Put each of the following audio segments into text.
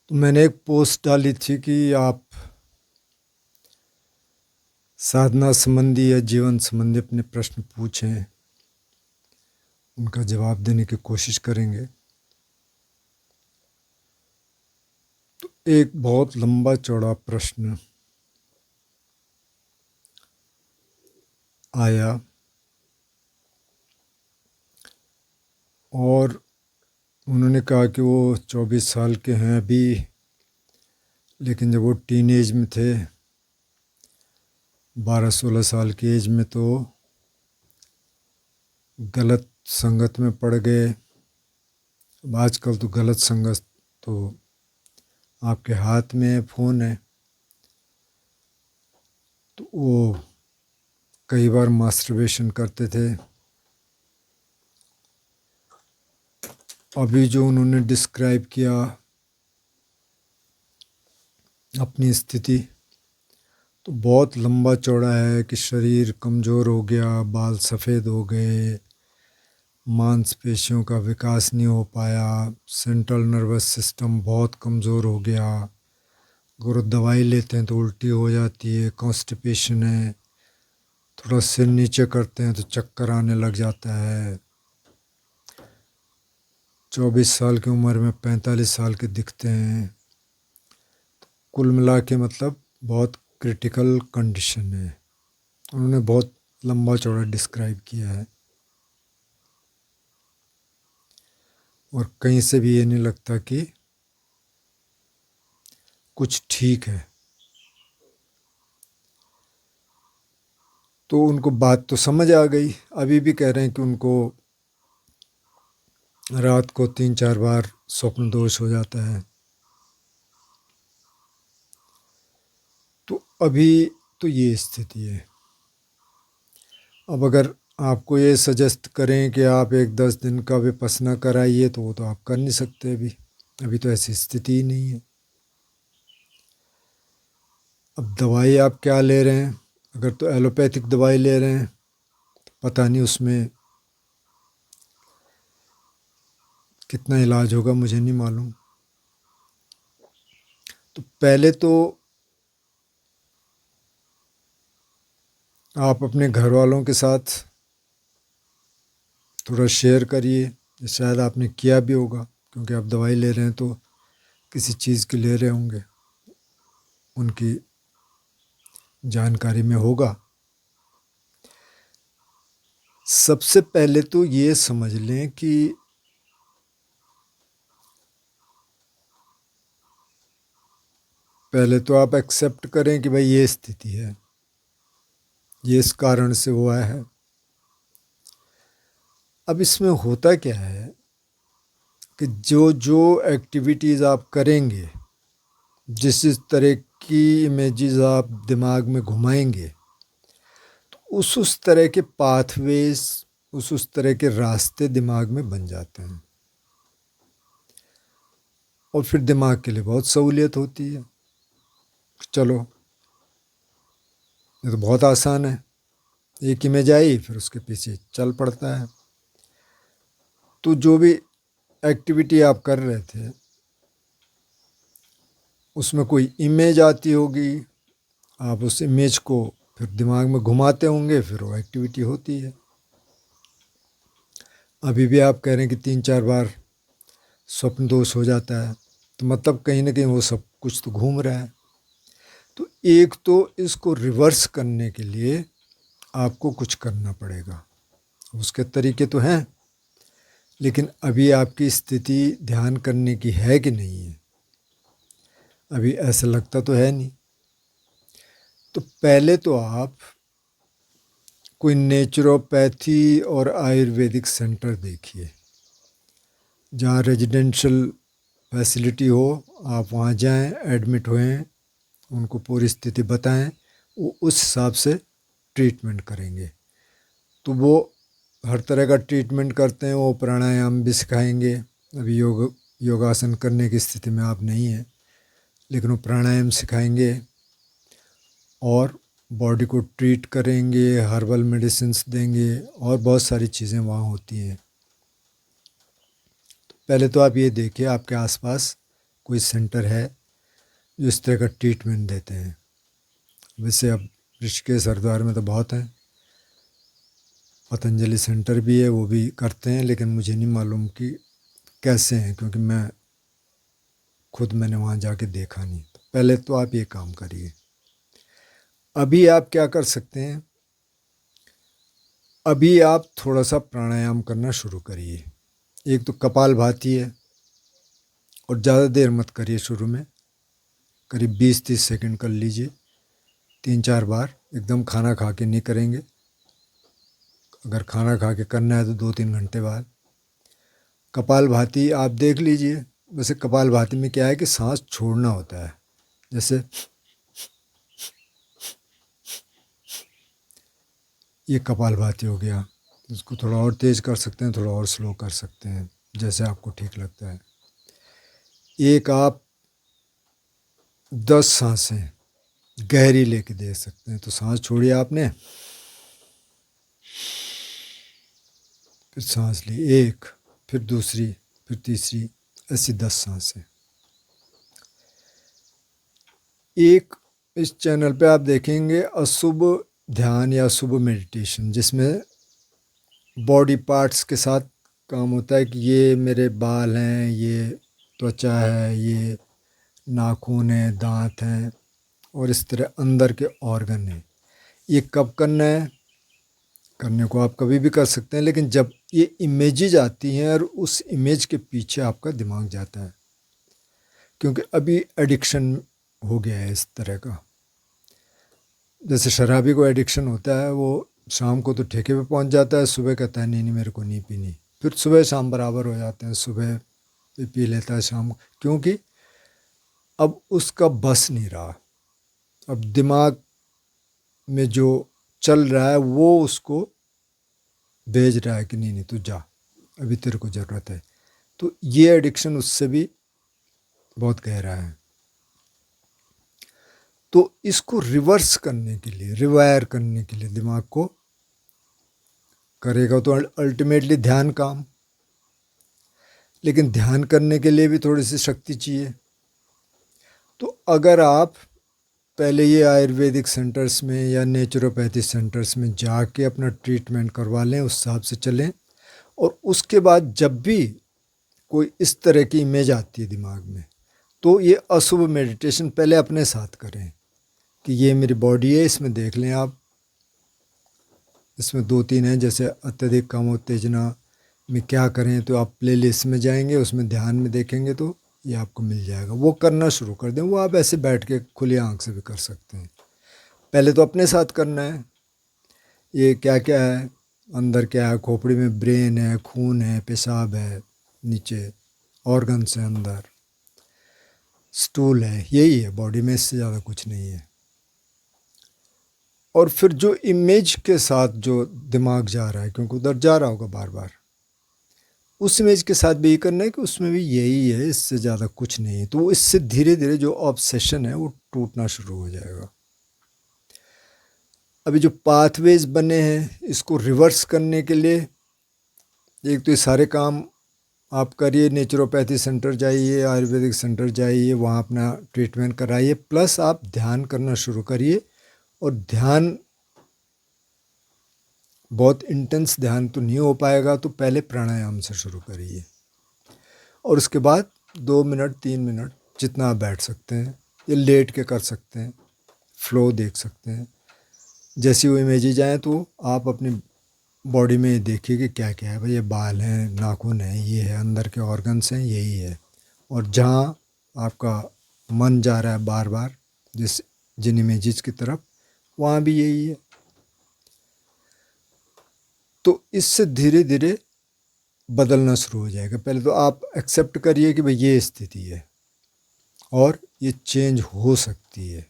तो मैंने एक पोस्ट डाली थी कि आप साधना संबंधी या जीवन संबंधी अपने प्रश्न पूछें, उनका जवाब देने की कोशिश करेंगे। तो एक बहुत लंबा चौड़ा प्रश्न आया और उन्होंने कहा कि वो 24 साल के हैं अभी, लेकिन जब वो टीनेज में थे 12-16 साल की एज में तो गलत संगत में पड़ गए। अब आजकल तो गलत संगत तो आपके हाथ में फ़ोन है, तो वो कई बार मास्टरबेशन करते थे। अभी जो उन्होंने डिस्क्राइब किया अपनी स्थिति, तो बहुत लंबा चौड़ा है कि शरीर कमज़ोर हो गया, बाल सफ़ेद हो गए, मांसपेशियों का विकास नहीं हो पाया, सेंट्रल नर्वस सिस्टम बहुत कमज़ोर हो गया, अगर दवाई लेते हैं तो उल्टी हो जाती है, कॉन्स्टिपेशन है, थोड़ा सिर नीचे करते हैं तो चक्कर आने लग जाता है। 24 साल की उम्र में 45 साल के दिखते हैं। कुल मिला के मतलब बहुत क्रिटिकल कंडीशन है। उन्होंने बहुत लंबा चौड़ा डिस्क्राइब किया है और कहीं से भी ये नहीं लगता कि कुछ ठीक है। तो उनको बात तो समझ आ गई। अभी भी कह रहे हैं कि उनको रात को 3-4 बार स्वप्न दोष हो जाता है। तो अभी तो ये स्थिति है। अब अगर आपको ये सजेस्ट करें कि आप एक 10 दिन का विपश्यना कराइए, तो वो तो आप कर नहीं सकते। अभी तो ऐसी स्थिति ही नहीं है। अब दवाई आप क्या ले रहे हैं? अगर तो एलोपैथिक दवाई ले रहे हैं तो पता नहीं उसमें कितना इलाज होगा, मुझे नहीं मालूम। तो पहले तो आप अपने घर वालों के साथ थोड़ा शेयर करिए। शायद आपने किया भी होगा, क्योंकि आप दवाई ले रहे हैं तो किसी चीज़ की ले रहे होंगे, उनकी जानकारी में होगा। सबसे पहले तो ये समझ लें कि पहले तो आप एक्सेप्ट करें कि भाई ये स्थिति है, ये इस कारण से हुआ है। अब इसमें होता क्या है कि जो जो एक्टिविटीज़ आप करेंगे, जिस तरह की इमेजेस आप दिमाग में घुमाएंगे, तो उस तरह के पाथवेज, उस तरह के रास्ते दिमाग में बन जाते हैं और फिर दिमाग के लिए बहुत सहूलियत होती है। चलो, ये तो बहुत आसान है, एक इमेज आई फिर उसके पीछे चल पड़ता है। तो जो भी एक्टिविटी आप कर रहे थे उसमें कोई इमेज आती होगी, आप उस इमेज को फिर दिमाग में घुमाते होंगे, फिर वो एक्टिविटी होती है। अभी भी आप कह रहे हैं कि 3-4 बार स्वप्न दोष हो जाता है, तो मतलब कहीं ना कहीं वो सब कुछ तो घूम रहा है। तो एक तो इसको रिवर्स करने के लिए आपको कुछ करना पड़ेगा। उसके तरीके तो हैं, लेकिन अभी आपकी स्थिति ध्यान करने की है कि नहीं है, अभी ऐसा लगता तो है नहीं। तो पहले तो आप कोई नेचुरोपैथी और आयुर्वेदिक सेंटर देखिए, जहाँ रेजिडेंशियल फैसिलिटी हो। आप वहाँ जाएं, एडमिट होएं, उनको पूरी स्थिति बताएं, वो उस हिसाब से ट्रीटमेंट करेंगे। तो वो हर तरह का ट्रीटमेंट करते हैं। वो प्राणायाम भी सिखाएंगे। अभी योगासन करने की स्थिति में आप नहीं हैं, लेकिन वो प्राणायाम सिखाएंगे और बॉडी को ट्रीट करेंगे, हर्बल मेडिसिन्स देंगे और बहुत सारी चीज़ें वहाँ होती हैं। तो पहले तो आप ये देखिए आपके आसपास कोई सेंटर है जो इस तरह का ट्रीटमेंट देते हैं। वैसे अब ऋषिकेश हरिद्वार में तो बहुत हैं, पतंजलि सेंटर भी है, वो भी करते हैं, लेकिन मुझे नहीं मालूम कि कैसे हैं, क्योंकि मैंने वहाँ जाके देखा नहीं। तो पहले तो आप ये काम करिए। अभी आप क्या कर सकते हैं, अभी आप थोड़ा सा प्राणायाम करना शुरू करिए। एक तो कपालभाति है, और ज़्यादा देर मत करिए, शुरू में करीब 20-30 सेकंड कर लीजिए, 3-4 बार। एकदम खाना खा के नहीं करेंगे, अगर खाना खा के करना है तो 2-3 घंटे बाद। कपालभाति आप देख लीजिए। वैसे कपालभाति में क्या है कि सांस छोड़ना होता है, जैसे ये कपालभाति हो गया। इसको थोड़ा और तेज़ कर सकते हैं, थोड़ा और स्लो कर सकते हैं, जैसे आपको ठीक लगता है। एक आप 10 सांसें गहरी लेके दे सकते हैं। तो सांस छोड़िए आपने, फिर सांस ली, एक, फिर दूसरी, फिर तीसरी, ऐसी 10 सांसें। एक इस चैनल पे आप देखेंगे अशुभ ध्यान या शुभ मेडिटेशन, जिसमें बॉडी पार्ट्स के साथ काम होता है कि ये मेरे बाल हैं, ये त्वचा है, ये नाखून है, दांत हैं, और इस तरह अंदर के ऑर्गन हैं। ये कब करना है, करने को आप कभी भी कर सकते हैं, लेकिन जब ये इमेजेज आती हैं और उस इमेज के पीछे आपका दिमाग जाता है, क्योंकि अभी एडिक्शन हो गया है इस तरह का। जैसे शराबी को एडिक्शन होता है, वो शाम को तो ठेके पे पहुंच जाता है, सुबह कहता है नहीं नहीं मेरे को नहीं पीनी, फिर सुबह शाम बराबर हो जाते हैं, सुबह भी पी लेता है, शाम, क्योंकि अब उसका बस नहीं रहा। अब दिमाग में जो चल रहा है वो उसको भेज रहा है कि नहीं नहीं तू जा, अभी तेरे को ज़रूरत है। तो ये एडिक्शन उससे भी बहुत गहरा है। तो इसको रिवर्स करने के लिए, रिवायर करने के लिए दिमाग को करेगा तो अल्टीमेटली ध्यान काम। लेकिन ध्यान करने के लिए भी थोड़ी सी शक्ति चाहिए। तो अगर आप पहले ये आयुर्वेदिक सेंटर्स में या नेचुरोपैथी सेंटर्स में जाके अपना ट्रीटमेंट करवा लें, उस हिसाब से चलें, और उसके बाद जब भी कोई इस तरह की इमेज आती है दिमाग में, तो ये अशुभ मेडिटेशन पहले अपने साथ करें कि ये मेरी बॉडी है, इसमें देख लें आप। इसमें 2-3 हैं, जैसे अत्यधिक कामोत्तेजना में क्या करें, तो आप प्ले लिस्ट में जाएंगे, उसमें ध्यान में देखेंगे तो ये आपको मिल जाएगा। वो करना शुरू कर दें। वो आप ऐसे बैठ के खुली आंख से भी कर सकते हैं। पहले तो अपने साथ करना है। ये क्या क्या है, अंदर क्या है, खोपड़ी में ब्रेन है, खून है, पेशाब है, नीचे ऑर्गन्स हैं, अंदर स्टूल है, यही है बॉडी में, इससे ज़्यादा कुछ नहीं है। और फिर जो इमेज के साथ जो दिमाग जा रहा है, क्योंकि उधर जा रहा होगा बार बार, उस इमेज के साथ भी ये करना है कि उसमें भी यही है, इससे ज़्यादा कुछ नहीं है। तो इससे धीरे धीरे जो ऑब्सेशन है वो टूटना शुरू हो जाएगा। अभी जो पाथवेज बने हैं, इसको रिवर्स करने के लिए एक तो ये सारे काम आप करिए, नेचुरोपैथी सेंटर जाइए, आयुर्वेदिक सेंटर जाइए, वहाँ अपना ट्रीटमेंट कराइए, प्लस आप ध्यान करना शुरू करिए। और ध्यान बहुत इंटेंस ध्यान तो नहीं हो पाएगा, तो पहले प्राणायाम से शुरू करिए, और उसके बाद 2 मिनट 3 मिनट जितना आप बैठ सकते हैं, ये लेट के कर सकते हैं, फ्लो देख सकते हैं। जैसी वो इमेजेज आएँ तो आप अपनी बॉडी में ये देखिए कि क्या क्या है। भाई ये बाल हैं, नाखून है, ये है, अंदर के ऑर्गन्स हैं, यही है। और जहाँ आपका मन जा रहा है बार बार जिन इमेजेस की तरफ, वहाँ भी यही है। तो इससे धीरे धीरे बदलना शुरू हो जाएगा। पहले तो आप एक्सेप्ट करिए कि भाई ये स्थिति है और ये चेंज हो सकती है।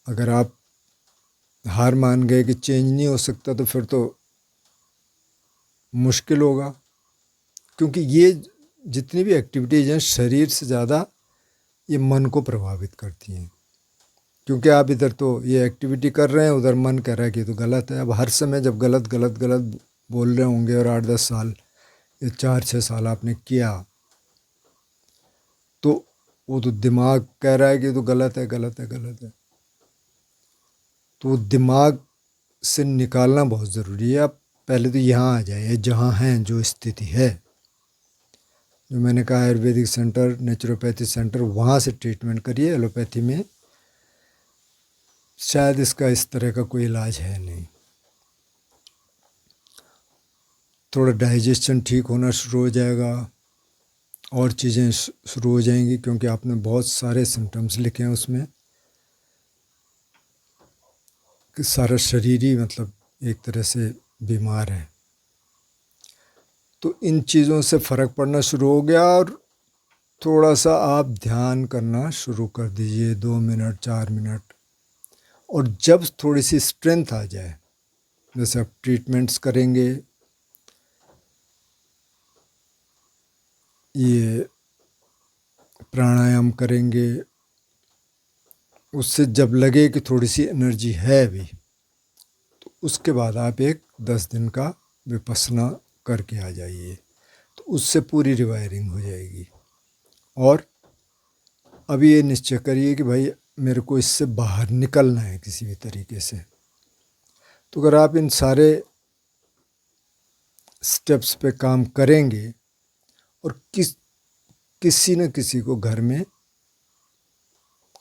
अगर आप हार मान गए कि चेंज नहीं हो सकता, तो फिर तो मुश्किल होगा, क्योंकि ये जितनी भी एक्टिविटीज़ हैं शरीर से ज़्यादा ये मन को प्रभावित करती हैं। क्योंकि आप इधर तो ये एक्टिविटी कर रहे हैं, उधर मन कह रहा है कि तो गलत है। अब हर समय जब गलत गलत गलत बोल रहे होंगे, और 8-10 साल या 4-6 साल आपने किया, वो तो दिमाग कह रहा है कि तो गलत है, गलत है, गलत है। तो वो दिमाग से निकालना बहुत ज़रूरी है। आप पहले तो यहाँ आ जाइए जहाँ हैं, जो स्थिति है। जो मैंने कहा आयुर्वेदिक सेंटर, नेचुरोपैथी सेंटर, वहाँ से ट्रीटमेंट करिए। एलोपैथी में शायद इसका इस तरह का कोई इलाज है नहीं। थोड़ा डाइजेशन ठीक होना शुरू हो जाएगा और चीज़ें शुरू हो जाएंगी, क्योंकि आपने बहुत सारे सिम्टम्स लिखे हैं उसमें कि सारा शरीर ही मतलब एक तरह से बीमार है। तो इन चीज़ों से फ़र्क पड़ना शुरू हो गया और थोड़ा सा आप ध्यान करना शुरू कर दीजिए, 2 मिनट 4 मिनट। और जब थोड़ी सी स्ट्रेंथ आ जाए, जैसे आप ट्रीटमेंट्स करेंगे, ये प्राणायाम करेंगे, उससे जब लगे कि थोड़ी सी एनर्जी है अभी, तो उसके बाद आप एक 10 दिन का विपස්සना करके आ जाइए। तो उससे पूरी रिवायरिंग हो जाएगी। और अभी ये निश्चय करिए कि भाई मेरे को इससे बाहर निकलना है किसी भी तरीके से। तो अगर आप इन सारे स्टेप्स पे काम करेंगे और किसी न किसी को घर में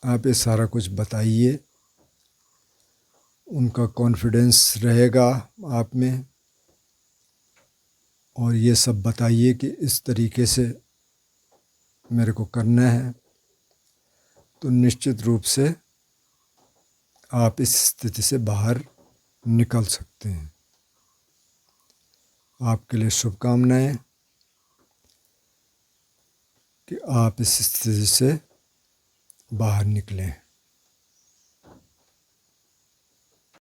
आप ये सारा कुछ बताइए, उनका कॉन्फिडेंस रहेगा आप में, और ये सब बताइए कि इस तरीके से मेरे को करना है, तो निश्चित रूप से आप इस स्थिति से बाहर निकल सकते हैं। आपके लिए शुभकामनाएं कि आप इस स्थिति से बाहर निकलें।